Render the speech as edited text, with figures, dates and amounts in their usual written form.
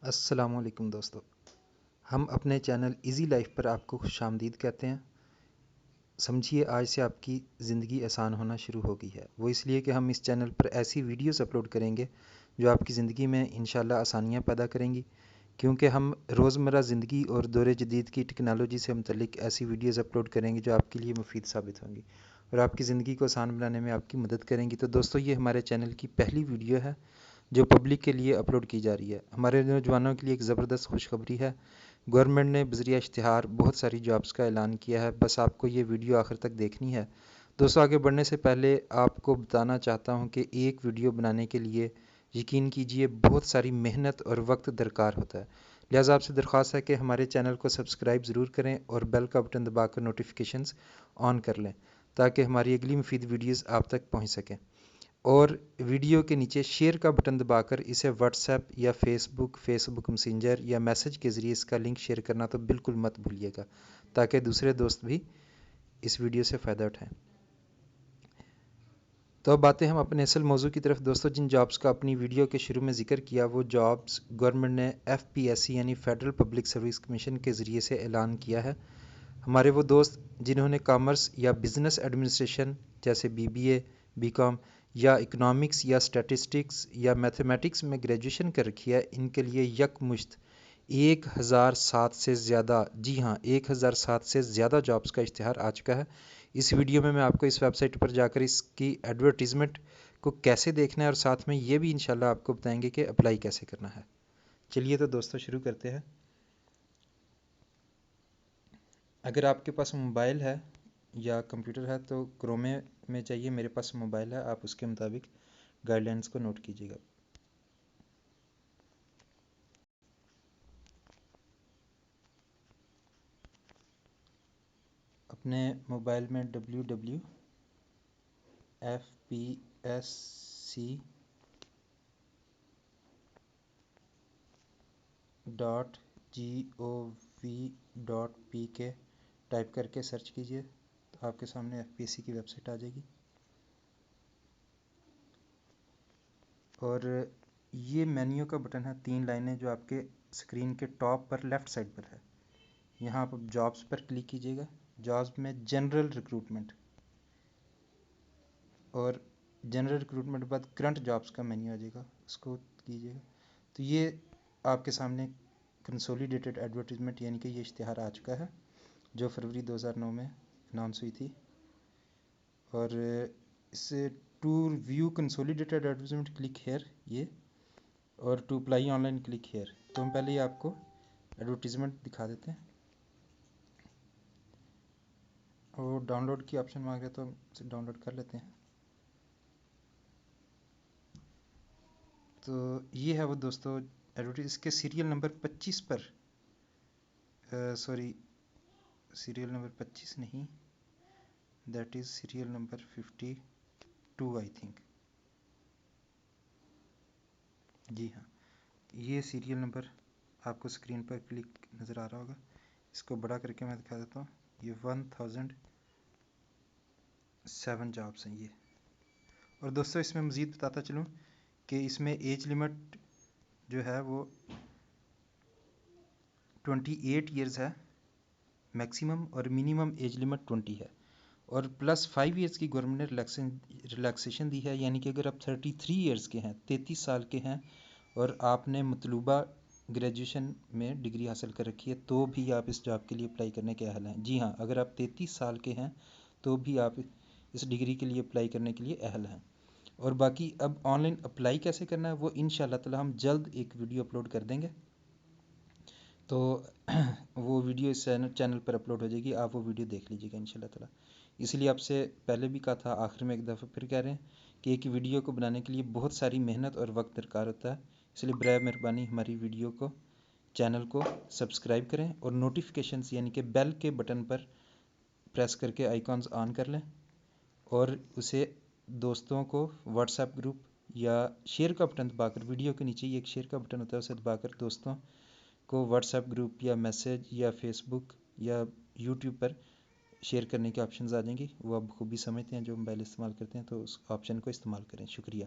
अस्सलामुअलैकुम दोस्तों, हम अपने चैनल इजी लाइफ पर आपको खुशामदीद कहते हैं। समझिए आज से आपकी ज़िंदगी आसान होना शुरू हो गई है। वो इसलिए कि हम इस चैनल पर ऐसी वीडियोस अपलोड करेंगे जो आपकी ज़िंदगी में इंशाल्लाह आसानियाँ पैदा करेंगी, क्योंकि हम रोज़मर्रा ज़िंदगी और दौर जदीद की टेक्नोलॉजी से मुतल्लिक ऐसी वीडियोस अपलोड करेंगे जो आपके लिए मुफीद साबित होंगी और आपकी ज़िंदगी को आसान बनाने में आपकी मदद करेंगी। तो दोस्तों, ये हमारे चैनल की पहली वीडियो है जो पब्लिक के लिए अपलोड की जा रही है। हमारे नौजवानों के लिए एक ज़बरदस्त खुशखबरी है। गवर्नमेंट ने बज़रिया इश्तिहार बहुत सारी जॉब्स का ऐलान किया है। बस आपको ये वीडियो आखिर तक देखनी है। दोस्तों, आगे बढ़ने से पहले आपको बताना चाहता हूँ कि एक वीडियो बनाने के लिए यकीन कीजिए बहुत सारी मेहनत और वक्त दरकार होता है। लिहाजा आपसे दरख्वास्त है कि हमारे चैनल को सब्सक्राइब ज़रूर करें और बेल का बटन दबाकर नोटिफिकेशंस ऑन कर लें ताकि हमारी अगली मुफीद वीडियोस आप तक पहुंच सकें। और वीडियो के नीचे शेयर का बटन दबाकर इसे व्हाट्सएप या फेसबुक मैसेंजर या मैसेज के ज़रिए इसका लिंक शेयर करना तो बिल्कुल मत भूलिएगा, ताकि दूसरे दोस्त भी इस वीडियो से फ़ायदा उठाएं। तो अब आते हैं हम अपने असल मौजू की तरफ। दोस्तों, जिन जॉब्स का अपनी वीडियो के शुरू में जिक्र किया वो जॉब्स गवर्नमेंट ने FPSC यानी फेडरल पब्लिक सर्विस कमीशन के ज़रिए से ऐलान किया है। हमारे वो दोस्त जिन्होंने कॉमर्स या बिज़नेस एडमिनिस्ट्रेशन जैसे BBA, BCom या इकोनॉमिक्स या स्टैटिस्टिक्स या मैथमेटिक्स में ग्रेजुएशन कर रखी है, इनके लिए यकमुश्त 1007 से ज़्यादा, जी हाँ 1007 से ज़्यादा जॉब्स का इश्तिहार आ चुका है। इस वीडियो में मैं आपको इस वेबसाइट पर जाकर इसकी एडवर्टीज़मेंट को कैसे देखना है और साथ में ये भी इंशाल्लाह आपको बताएंगे कि अप्लाई कैसे करना है। चलिए तो दोस्तों शुरू करते हैं। अगर आपके पास मोबाइल है या कंप्यूटर है तो क्रोमे में चाहिए। मेरे पास मोबाइल है, आप उसके मुताबिक गाइडलाइंस को नोट कीजिएगा। अपने मोबाइल में www.fpsc.gov.pk टाइप करके सर्च कीजिए तो आपके सामने FPSC की वेबसाइट आ जाएगी। और ये मेन्यू का बटन है, 3 लाइनें जो आपके स्क्रीन के टॉप पर लेफ़्ट साइड पर है। यहाँ आप जॉब्स पर क्लिक कीजिएगा। जॉब्स में जनरल रिक्रूटमेंट और जनरल रिक्रूटमेंट के बाद करंट जॉब्स का मेन्यू आ जाएगा, उसको कीजिएगा। तो ये आपके सामने कंसोलिडेटेड एडवर्टीजमेंट यानी कि ये इश्तिहार आ चुका है जो फरवरी 2009 में अनाउंस हुई थी। और इससे to view consolidated advertisement click here, ये, और to apply online click here. तो हम पहले ही आपको एडवर्टीजमेंट दिखा देते हैं। और डाउनलोड की ऑप्शन मांग रहे तो हम इसे डाउनलोड कर लेते हैं। तो ये है वो दोस्तों एडवर्टीज। इसके सीरियल नंबर 25 पर, सॉरी सीरियल नंबर 25 नहीं, that is serial number 52 I think. जी हाँ, ये सीरियल नंबर आपको स्क्रीन पर क्लिक नज़र आ रहा होगा। इसको बड़ा करके मैं दिखा देता हूँ। ये 1007 जॉब्स हैं ये। और दोस्तों, इसमें मज़ीद बताता चलूँ कि इसमें एज लिमिट जो है वो 28 ईयर्स है मैक्सिमम, और मिनिमम एज लिमिट 20 है। और प्लस 5 ईयर्स की गवर्नमेंट ने रिलैक्सेशन दी है, यानी कि अगर आप 33 ईयर्स के हैं, 33 साल के हैं और आपने मतलूबा ग्रेजुएशन में डिग्री हासिल कर रखी है तो भी आप इस जॉब के लिए अप्लाई करने के अहल हैं। जी हाँ, अगर आप 33 साल के हैं तो भी आप इस डिग्री के लिए अप्लाई करने के लिए अहल हैं। और बाकी अब ऑनलाइन अप्लाई कैसे करना है वो इंशाल्लाह ताला हम जल्द एक वीडियो अपलोड कर देंगे। तो वो वीडियो इस चैनल पर अपलोड हो जाएगी, आप वो वीडियो देख लीजिएगा इंशाल्लाह ताला। इसलिए आपसे पहले भी कहा था, आखिर में एक दफ़ा फिर कह रहे हैं कि एक वीडियो को बनाने के लिए बहुत सारी मेहनत और वक्त दरकार होता है। इसलिए बराए मेहरबानी हमारी वीडियो को, चैनल को सब्सक्राइब करें और नोटिफिकेशंस यानी कि बेल के बटन पर प्रेस करके आइकॉन्स ऑन कर लें और उसे दोस्तों को व्हाट्सएप ग्रुप या शेयर का बटन दबाकर, वीडियो के नीचे ही एक शेयर का बटन होता है, उसे दबाकर दोस्तों को व्हाट्सएप ग्रुप या मैसेज या फेसबुक या यूट्यूब पर शेयर करने के ऑप्शंस आ जाएंगी। वो आप खूबी समझते हैं जो मोबाइल इस्तेमाल करते हैं, तो उस ऑप्शन को इस्तेमाल करें। शुक्रिया।